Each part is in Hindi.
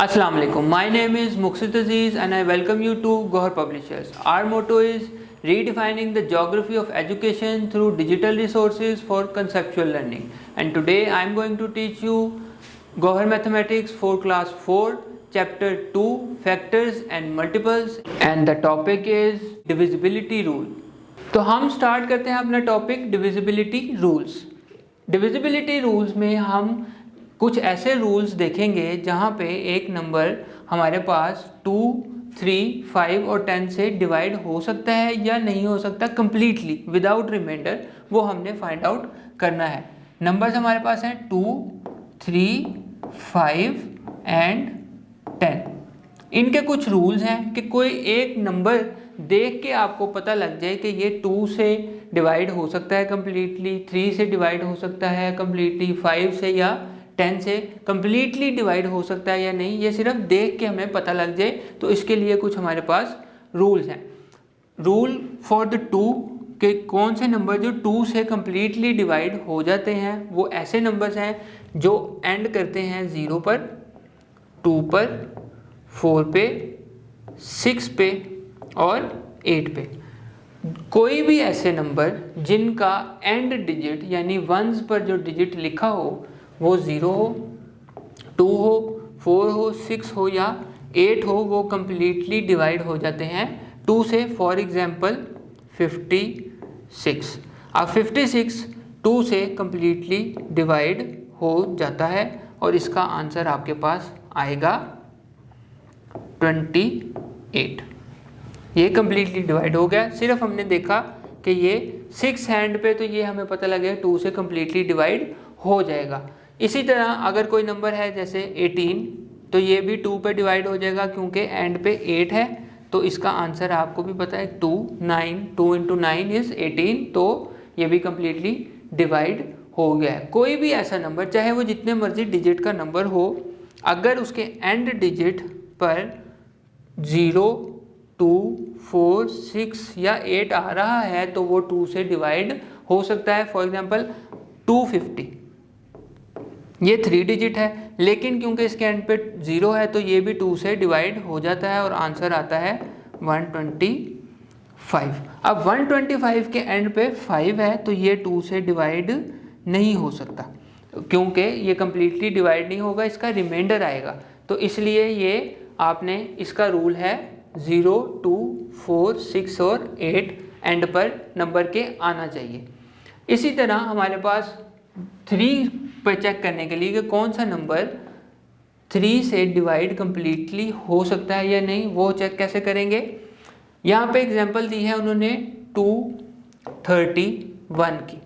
Assalamu alaikum. My name is Muqsid Aziz and I welcome you to Gohar Publishers. Our motto is redefining the geography of education through digital resources for conceptual learning. And today I am going to teach you Gohar Mathematics for Class 4, Chapter 2, Factors and Multiples, and the topic is Divisibility Rule. तो हम स्टार्ट करते हैं अपना topic divisibility rules. Divisibility rules में हम कुछ ऐसे रूल्स देखेंगे जहाँ पे एक नंबर हमारे पास 2, 3, 5 और 10 से डिवाइड हो सकता है या नहीं हो सकता कंप्लीटली विदाउट रिमाइंडर, वो हमने फाइंड आउट करना है। नंबर्स हमारे पास हैं 2, 3, 5 एंड 10। इनके कुछ रूल्स हैं कि कोई एक नंबर देख के आपको पता लग जाए कि ये 2 से डिवाइड हो सकता है कम्प्लीटली, 3 से डिवाइड हो सकता है कम्प्लीटली, 5 से या 10 से कम्प्लीटली डिवाइड हो सकता है या नहीं, ये सिर्फ देख के हमें पता लग जाए। तो इसके लिए कुछ हमारे पास रूल्स हैं। रूल फॉर द 2 के कौन से नंबर जो 2 से कम्प्लीटली डिवाइड हो जाते हैं वो ऐसे नंबर्स हैं जो एंड करते हैं 0 पर, 2 पर, 4 पे, 6 पे और 8 पे। कोई भी ऐसे नंबर जिनका एंड डिजिट यानी वंस पर जो डिजिट लिखा हो वो 0 हो, 2 हो, 4 हो, 6 हो या 8 हो, वो कम्प्लीटली डिवाइड हो जाते हैं 2 से। For example 56। अब 56 2 से कम्प्लीटली डिवाइड हो जाता है और इसका आंसर आपके पास आएगा 28। ये कम्प्लीटली डिवाइड हो गया। सिर्फ हमने देखा कि ये 6 हैंड पे, तो ये हमें पता लगे 2 से कम्प्लीटली डिवाइड हो जाएगा। इसी तरह अगर कोई नंबर है जैसे 18, तो ये भी 2 पे डिवाइड हो जाएगा क्योंकि एंड पे 8 है, तो इसका आंसर आपको भी पता है 2, 9, 2 × 9 इज़ 18, तो ये भी कम्प्लीटली डिवाइड हो गया है। कोई भी ऐसा नंबर चाहे वो जितने मर्जी डिजिट का नंबर हो, अगर उसके एंड डिजिट पर 0, 2, 4, 6 या 8 आ रहा है तो वो 2 से डिवाइड हो सकता है। फॉर एग्जांपल 250, ये 3 डिजिट है, लेकिन क्योंकि इसके एंड पे 0 है तो ये भी 2 से डिवाइड हो जाता है और आंसर आता है 125। अब 125 के एंड पे 5 है तो ये 2 से डिवाइड नहीं हो सकता क्योंकि ये कम्प्लीटली डिवाइड नहीं होगा, इसका रिमाइंडर आएगा। तो इसलिए ये आपने, इसका रूल है 0, 2, 4, 6 और 8 एंड पर नंबर के आना चाहिए। इसी तरह हमारे पास 3 पर चेक करने के लिए कि कौन सा नंबर 3 से डिवाइड कम्प्लीटली हो सकता है या नहीं, वो चेक कैसे करेंगे। यहाँ पे एग्जांपल दी है उन्होंने 231 की।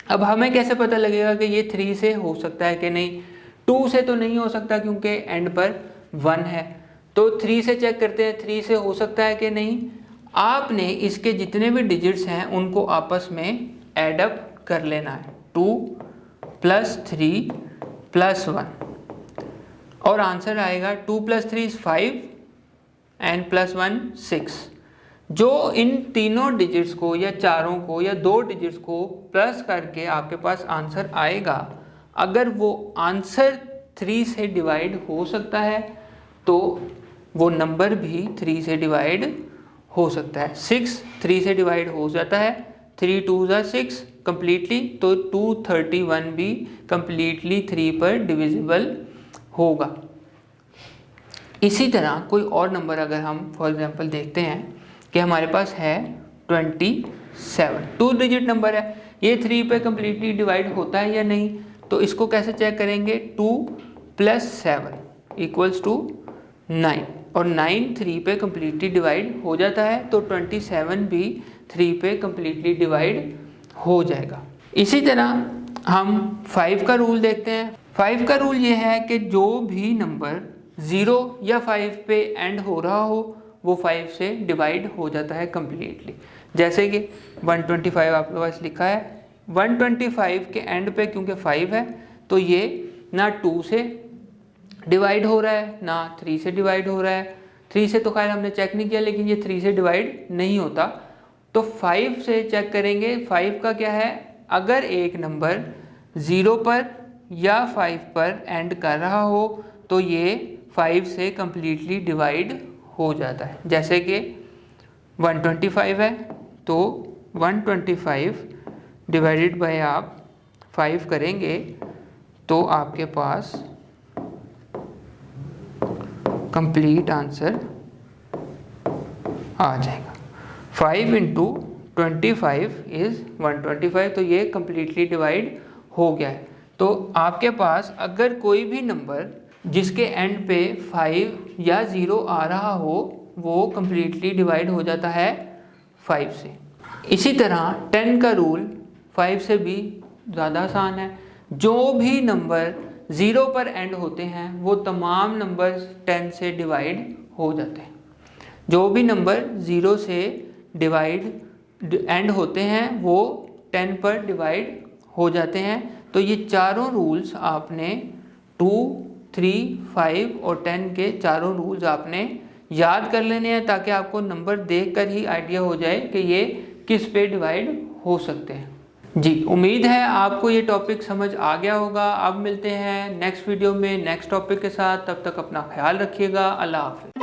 अब हमें कैसे पता लगेगा कि ये 3 से हो सकता है कि नहीं। 2 से तो नहीं हो सकता क्योंकि एंड पर 1 है, तो 3 से चेक करते हैं 3 से हो सकता है कि नहीं। आपने इसके जितने भी डिजिट्स हैं उनको आपस में ऐड अप कर लेना है, 2 + 3 + 1, और आंसर आएगा 2 + 3 = 5 एंड +1 6। जो इन तीनों डिजिट्स को या चारों को या 2 डिजिट्स को प्लस करके आपके पास आंसर आएगा, अगर वो आंसर 3 से डिवाइड हो सकता है तो वो नंबर भी 3 से डिवाइड हो सकता है। 6 3 से डिवाइड हो जाता है, 3 × 2 = 6 कम्प्लीटली, तो 231 भी कम्प्लीटली 3 पर डिविजिबल होगा। इसी तरह कोई और नंबर अगर हम फॉर एग्जांपल देखते हैं कि हमारे पास है 27, 2 डिजिट नंबर है, ये 3 पे कम्प्लीटली डिवाइड होता है या नहीं, तो इसको कैसे चेक करेंगे। 2 + 7 = 9, और 9 3 पे कम्प्लीटली डिवाइड हो जाता है, तो 27 भी 3 पे कम्प्लीटली डिवाइड हो जाएगा। इसी तरह हम 5 का रूल देखते हैं। 5 का रूल ये है कि जो भी नंबर 0 या 5 पे एंड हो रहा हो वो 5 से डिवाइड हो जाता है कम्प्लीटली। जैसे कि 125 आपके पास लिखा है, 125 के एंड पे क्योंकि 5 है तो ये ना 2 से डिवाइड हो रहा है ना 3 से डिवाइड हो रहा है। 3 से तो खैर हमने चेक नहीं किया, लेकिन ये 3 से डिवाइड नहीं होता, तो 5 से चेक करेंगे। 5 का क्या है, अगर एक नंबर 0 पर या 5 पर एंड कर रहा हो तो ये 5 से कम्प्लीटली डिवाइड हो जाता है। जैसे कि 125 है तो 125 डिवाइडेड बाय आप 5 करेंगे तो आपके पास कंप्लीट आंसर आ जाएगा। 5 इंटू 25 इज़ 125, तो ये कम्प्लीटली डिवाइड हो गया है। तो आपके पास अगर कोई भी नंबर जिसके एंड पे 5 या 0 आ रहा हो वो कम्प्लीटली डिवाइड हो जाता है 5 से। इसी तरह 10 का रूल 5 से भी ज़्यादा आसान है। जो भी नंबर 0 पर एंड होते हैं वो तमाम नंबर्स 10 से डिवाइड हो जाते हैं। जो भी नंबर 0 से डिवाइड एंड होते हैं वो 10 पर डिवाइड हो जाते हैं। तो ये चारों रूल्स आपने 2, 3, 5 और 10 के चारों रूल्स आपने याद कर लेने हैं ताकि आपको नंबर देखकर ही आइडिया हो जाए कि ये किस पे डिवाइड हो सकते हैं। जी, उम्मीद है आपको ये टॉपिक समझ आ गया होगा। अब मिलते हैं नेक्स्ट वीडियो में नेक्स्ट टॉपिक के साथ। तब तक अपना ख्याल रखिएगा। अल्लाह हाफ़िज़।